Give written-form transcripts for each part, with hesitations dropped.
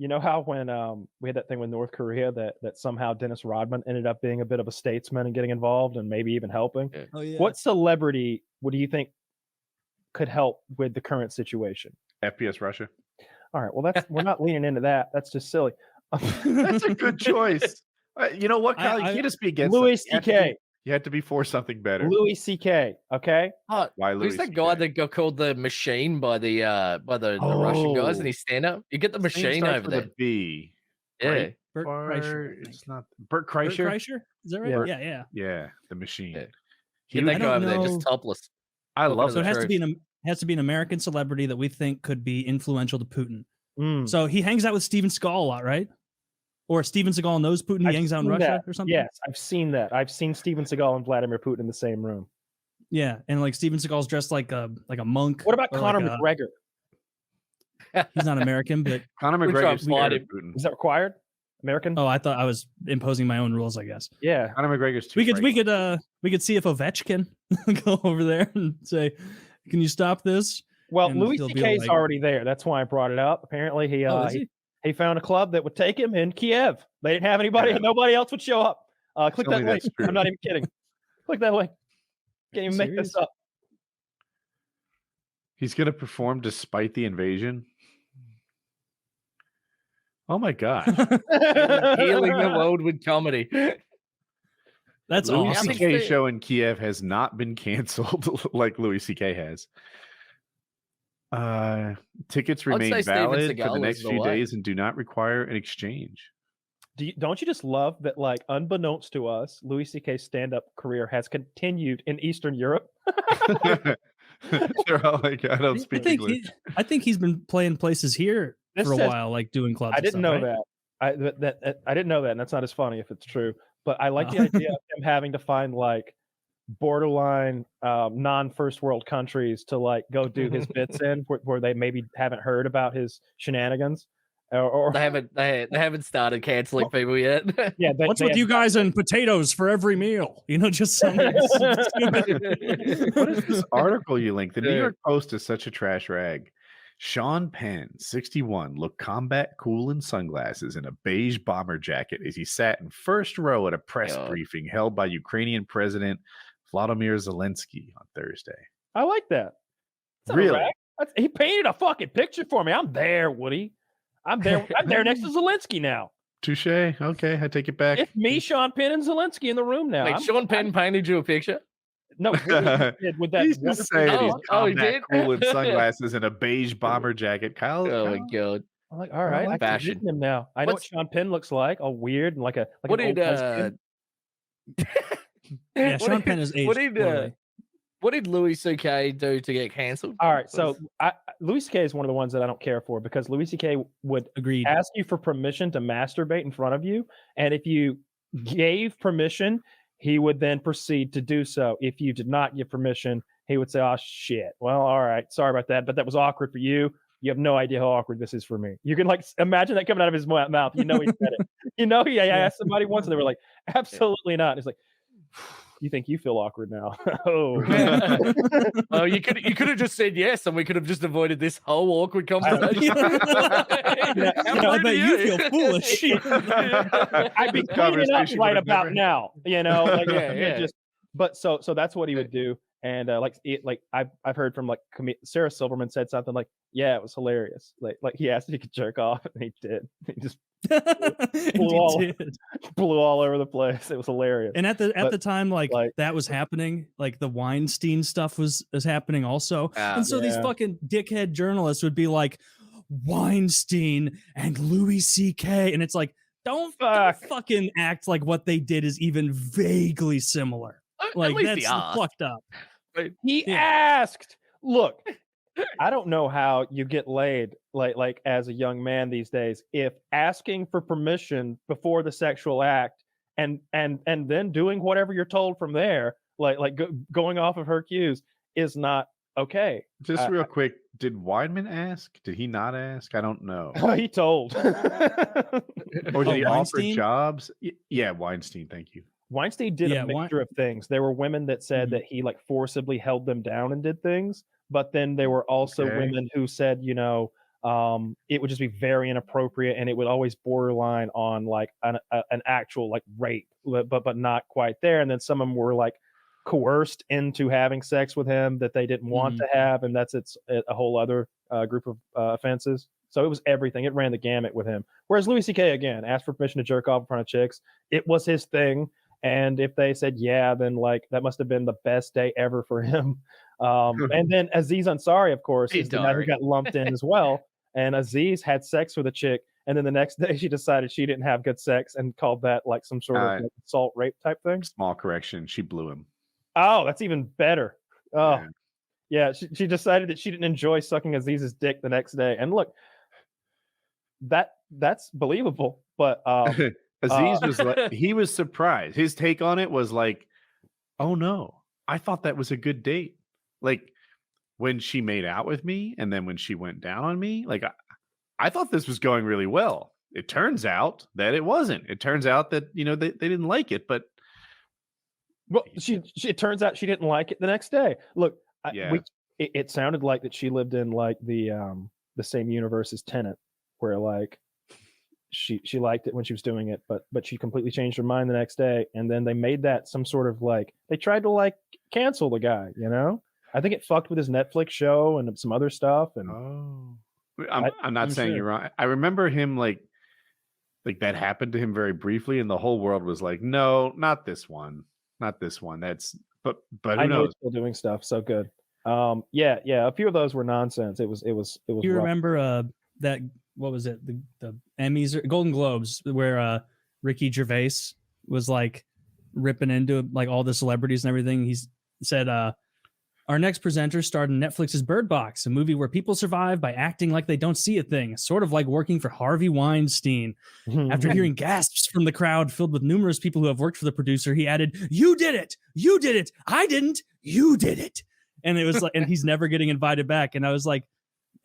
You know how when we had that thing with North Korea that somehow Dennis Rodman ended up being a bit of a statesman and getting involved and maybe even helping? Yeah. Oh yeah. What celebrity do you think could help with the current situation? FPSRussia. All right, well we're not leaning into that. That's just silly. That's a good choice. You know what, Kyle? You can't just be against Louis something. C.K. You have to be for something better. Louis C.K. Okay. Why Louis Who's that CK? guy that got called the machine by the Russian guys in his stand up? You get the His name machine starts over with a there. B. Yeah. Bert Kreischer, I think. It's not Bert Bert Kreischer. Kreischer? Is that right? Yeah. Yeah. Yeah, the machine. Yeah. He Get that was- guy I over don't there know. just topless. I love So it that. has to be an American celebrity that we think could be influential to Putin. Mm. So he hangs out with Steven Seagal a lot, right? Or Steven Seagal knows Putin. He I've hangs out in seen Russia that. or something. Yes, I've seen that. I've seen Steven Seagal and Vladimir Putin in the same room. Yeah, and like Steven Seagal's dressed like a monk. What about or Conor like McGregor? he's not American, but Conor We tried McGregor's to find scared of him. Putin. Is that required? American? oh, I thought I was imposing my own rules. I guess Yeah. Conor McGregor's too. we frightened. could see if Ovechkin go over there and say, "Can you stop this?" Well, And Louis he'll be C.K.'s like- already there. That's why I brought it up. Apparently, Oh, is he? he found a club that would take him in Kiev. They didn't have anybody. Yeah. Nobody else would show up. Click Tell that me link. that's true. I'm not even kidding. Click that link. Can't even make Serious? this up. He's going to perform despite the invasion. Oh my gosh. Healing the world with comedy. That's Louis awesome. think C.K. they- show in Kiev has not been canceled like Louis C.K. has. Tickets I'd remain say Steven valid for Seagal the is next the few way. days and do not require an exchange. Don't you just love that, like, unbeknownst to us, Louis C.K.'s stand-up career has continued in Eastern Europe? They're all like, I don't I speak think English. I think he's been playing places here This for a says- while, like doing clubs. I and didn't stuff, know right? that. I didn't know that, and that's not as funny if it's true. But I like the Oh. idea of him having to find like borderline non-first world countries to like go do his bits in, where they maybe haven't heard about his shenanigans, or They haven't started canceling people yet. yeah. What's with you guys and potatoes for every meal? You know, just something stupid. What is this article you linked? The New Yeah. York Post is such a trash rag. Sean Penn, 61, looked combat cool in sunglasses and a beige bomber jacket as he sat in first row at a press God. briefing held by Ukrainian President Vladimir Zelensky on Thursday. I like that. That's not Really? rag. He painted a fucking picture for me. I'm there, Woody. I'm there. I'm there next to Zelensky now. Touche. Okay, I take it back. It's me, Sean Penn, and Zelensky in the room now. Wait, Sean Penn painted you a picture? No, Woody did with that. He's just wonderful- saying Oh, he's oh, he combat did? cool in sunglasses and a beige bomber jacket. Kyle, Oh my Kyle, god! I'm like, all right, I can fashion. vision him now. I know what What's- Sean Penn looks like, all weird and like a What an did old lesbian. Yeah, what Sean did- Penn is aged What did poorly. what did Louis C.K. do to get cancelled? All right, so Louis C.K. is one of the ones that I don't care for because Louis C.K. would Agreed. ask you for permission to masturbate in front of you, and if you gave permission, he would then proceed to do so. If you did not give permission, he would say, "Oh shit, well, all right, sorry about that, but that was awkward for you. You have no idea how awkward this is for me." You can like imagine that coming out of his mouth. You know he said it. You know he asked somebody once, and they were like, "Absolutely not." And it's like, "You think you feel awkward now?" Oh. Oh, you could have just said yes, and we could have just avoided this whole awkward conversation. I bet you feel foolish. I'd be This cleaning up conversation right would have about never- now, you know. Like, Yeah. Just, but so that's what he would do, and like I've heard from like Sarah Silverman said something like, "Yeah, it was hilarious." Like he asked if he could jerk off, and he did. He just And blew he all- did. blew all over the place. It was hilarious. And at But, the time, like that was happening, like the Weinstein stuff was happening also. And so these Yeah. fucking dickhead journalists would be like, Weinstein and Louis C.K. And it's like, don't fucking act like what they did is even vaguely similar. Like At least that's he asked. fucked up. He Yeah. asked. Look, I don't know how you get laid like as a young man these days if asking for permission before the sexual act and then doing whatever you're told from there, going off of her cues, is not okay. Just real quick, did Weidman ask? Did he not ask? I don't know. He told. Or did he offer Weinstein? jobs? Yeah, Weinstein. Thank you. Weinstein did Yeah, a mixture of things. There were women that said Mhm. that he like forcibly held them down and did things, but then there were also Okay. women who said, you know, it would just be very inappropriate, and it would always borderline on like an actual like rape, but not quite there. And then some of them were like coerced into having sex with him that they didn't want to have, and it's a whole other group of offenses. So it was everything. It ran the gamut with him. Whereas Louis C.K. again asked for permission to jerk off in front of chicks. It was his thing, and if they said yeah, then like that must have been the best day ever for him. And then Aziz Ansari, of course, is the guy who got lumped in as well. And Aziz had sex with a chick, and then the next day she decided she didn't have good sex and called that like some sort of like, assault rape type thing. Small correction: she blew him. Oh, that's even better. Oh, yeah. She decided that she didn't enjoy sucking Aziz's dick the next day. And look, that's believable. But Aziz was like, he was surprised. His take on it was like, "Oh no, I thought that was a good date." Like when she made out with me, and then when she went down on me, like I thought this was going really well. It turns out that it wasn't. It turns out that they didn't like it, but. Well, it turns out she didn't like it the next day. Look, it sounded like that she lived in like the same universe as Tenet, where like she liked it when she was doing it, but she completely changed her mind the next day, and then they made that some sort of like they tried to like cancel the guy. I think it fucked with his Netflix show and some other stuff. And I'm not saying you're wrong. I remember him like that happened to him very briefly, and the whole world was like, "No, not this one." Not this one. But who knows? Still doing stuff so good. Yeah. A few of those were nonsense. It was. You remember that? What was it? The Emmys, or Golden Globes, where Ricky Gervais was like ripping into like all the celebrities and everything. He said, "Our next presenter starred in Netflix's Bird Box, a movie where people survive by acting like they don't see a thing, sort of like working for Harvey Weinstein." After hearing gasps from the crowd filled with numerous people who have worked for the producer, he added, "You did it! You did it! I didn't! You did it!" And it was like, and he's never getting invited back. And I was like,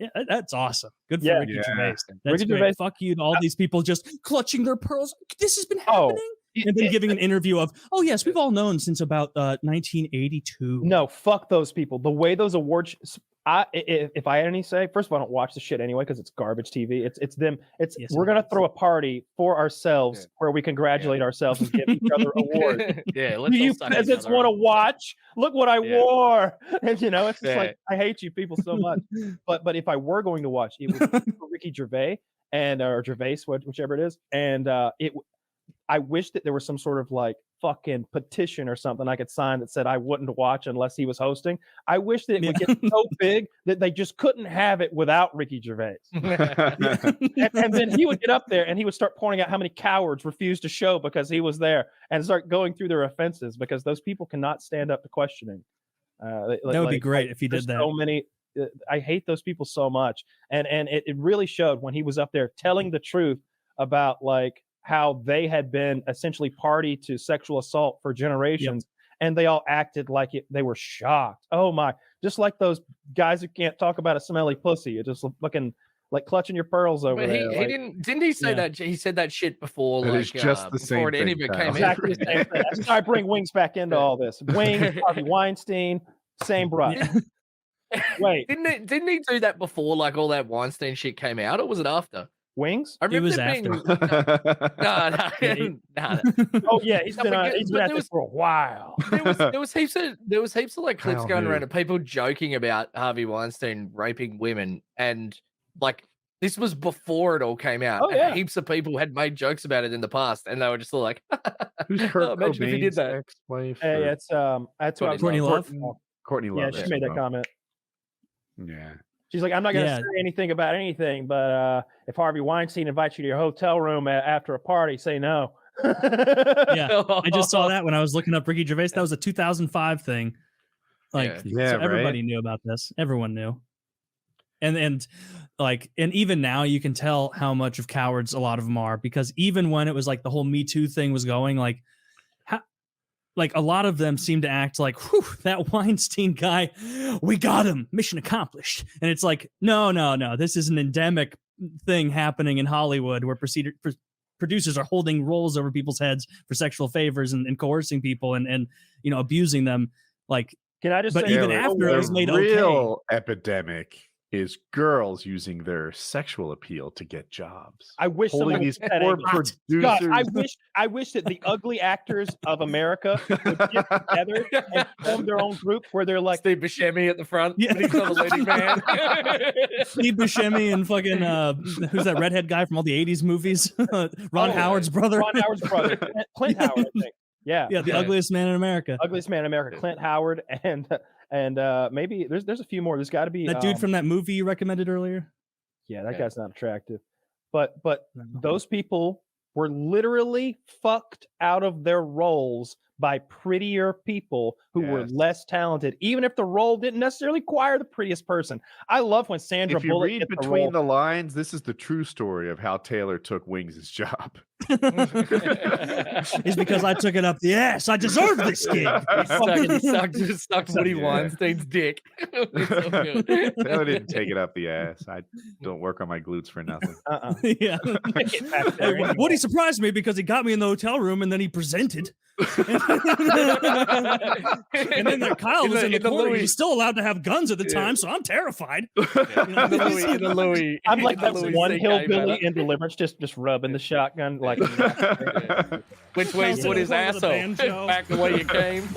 yeah, that's awesome. Good for Ricky Gervais. That's great. Gervais. Fuck you to all these people just clutching their pearls. This has been happening. And then giving an interview of, "Oh yes, we've all known since about 1982. No, fuck those people. The way those awards, if I had any say, first of all, I don't watch the shit anyway because it's garbage TV. It's them. We're gonna throw a party for ourselves where we congratulate ourselves and give each other awards. Let's Do you peasants want to watch? Look what I wore. And it's just like I hate you people so much. But if I were going to watch, it would be for Ricky Gervais or Gervais, whichever it is, and I wish that there was some sort of like fucking petition or something I could sign that said I wouldn't watch unless he was hosting. I wish that it would get so big that they just couldn't have it without Ricky Gervais. and then he would get up there and he would start pointing out how many cowards refused to show because he was there and start going through their offenses because those people cannot stand up to questioning. That would be great if he did that. So many. I hate those people so much. And it really showed when he was up there telling the truth about like how they had been essentially party to sexual assault for generations, and they all acted like they were shocked. Oh my, just like those guys who can't talk about a smelly pussy. You're just looking like clutching your pearls over there. He didn't he say that? He said that shit before, that like is just the same thing. Exactly the same thing. That's why I bring Wings back into all this. Wings, Harvey Weinstein, same brush. Wait, didn't he do that before? Like all that Weinstein shit came out, or was it after? Wings? I remember it was after. No. Oh yeah, he's been at this for a while. There was heaps of like clips going around of people joking about Harvey Weinstein raping women, and like this was before it all came out. Oh, yeah. Heaps of people had made jokes about it in the past, and they were just like, "Who's Kurt imagine if he did that." Ex-wife? Hey, it's that's what Courtney Love. Courtney Love. Yeah, she made that comment. Yeah. She's like, "I'm not going to say anything about anything, but if Harvey Weinstein invites you to your hotel room after a party, say no." I just saw that when I was looking up Ricky Gervais. That was a 2005 thing. Like, so everybody knew about this. Everyone knew. And even now you can tell how much of cowards a lot of them are, because even when it was like the whole Me Too thing was going, like a lot of them seem to act like, "Whew, that Weinstein guy, we got him, mission accomplished." And it's like, no, this is an endemic thing happening in Hollywood where producers are holding roles over people's heads for sexual favors and coercing people and abusing them. Like, can I just but say, even after it was made real okay, epidemic is girls using their sexual appeal to get jobs. I wish Holding someone these would set poor English. producers. God, I wish that the ugly actors of America would get together and form their own group where they're like Steve Buscemi at the front. Yeah. But he's not the leading man. Steve Buscemi and fucking who's that redhead guy from all the 80s movies? Ron Howard's brother. Ron Howard's brother, Clint Howard, I think. Yeah, Yeah, the ugliest man in America. ugliest man in America, Clint Howard, and maybe there's a few more. There's got to be That dude from that movie you recommended earlier. Yeah, that guy's not attractive. But those people were literally fucked out of their roles by prettier people who were less talented, even if the role didn't necessarily require the prettiest person. I love when Sandra If you Bullock read gets between the the lines, this is the true story of how Taylor took Wings' job. It's because I took it up the ass. I deserve this gig. He sucked Woody Weinstein's dick. It's so good. Taylor didn't take it up the ass. I don't work on my glutes for nothing. Yeah. Woody surprised me because he got me in the hotel room and then he presented. And then Kyle was in the corner. He's still allowed to have guns at the time, so I'm terrified. I'm like that one hillbilly in Deliverance, just rubbing the shotgun like which way put his asshole back the way you came.